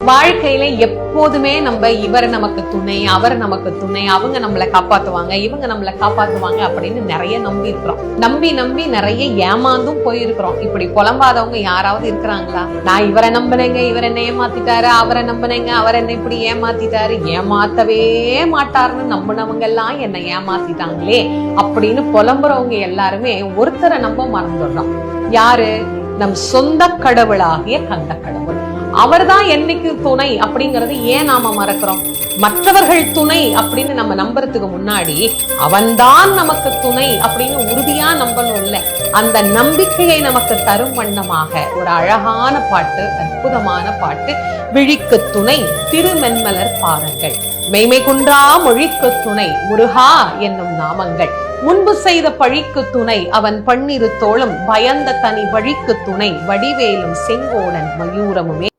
வாழ்க்கையில எப்போதுமே நம்ம இவர் நமக்கு துணை, அவர் நமக்கு துணை, அவங்க நம்மளை காப்பாத்துவாங்க, இவங்க நம்மளை காப்பாத்துவாங்க அப்படின்னு நிறைய நம்பி இருக்கிறோம். நம்பி நிறைய ஏமாந்தும் போயிருக்கிறோம். இப்படி புலம்பாதவங்க யாராவது இருக்கிறாங்களா? நான் இவரை நம்பினேங்க, இவர் என்ன ஏமாத்திட்டாரு, அவரை நம்பினேங்க, அவர் என்ன இப்படி ஏமாத்திட்டாரு, ஏமாத்தவே மாட்டாருன்னு நம்பினவங்க எல்லாம் என்ன ஏமாத்திட்டாங்களே அப்படின்னு புலம்புறவங்க எல்லாருமே ஒருத்தரை நம்ப மறந்துடுறோம். யாரு? நம் சொந்த கடவுளாகிய கந்த கடவுள். அவர்தான் என்னைக்கு துணை அப்படிங்கறது ஏன் நாம மறக்கிறோம்? மற்றவர்கள் துணை அப்படின்னு நம்ம நம்புறதுக்கு முன்னாடி அவன்தான் நமக்கு துணை அப்படின்னு உறுதியா நம்பணும். இல்ல, அந்த நம்பிக்கையை நமக்கு தரும் வண்ணமாக ஒரு அழகான பாட்டு, அற்புதமான பாட்டு, விழிக்கு துணை திருமென்மலர் பாதங்கள், மெய்மை குன்றா மொழிக்கு துணை முருகா என்னும் நாமங்கள், முன்பு செய்த பழிக்கு துணை அவன் பன்னிரு தோளும், பயந்த தனி வழிக்கு துணை வடிவேலும் செங்கோடன் மயூரமுமே.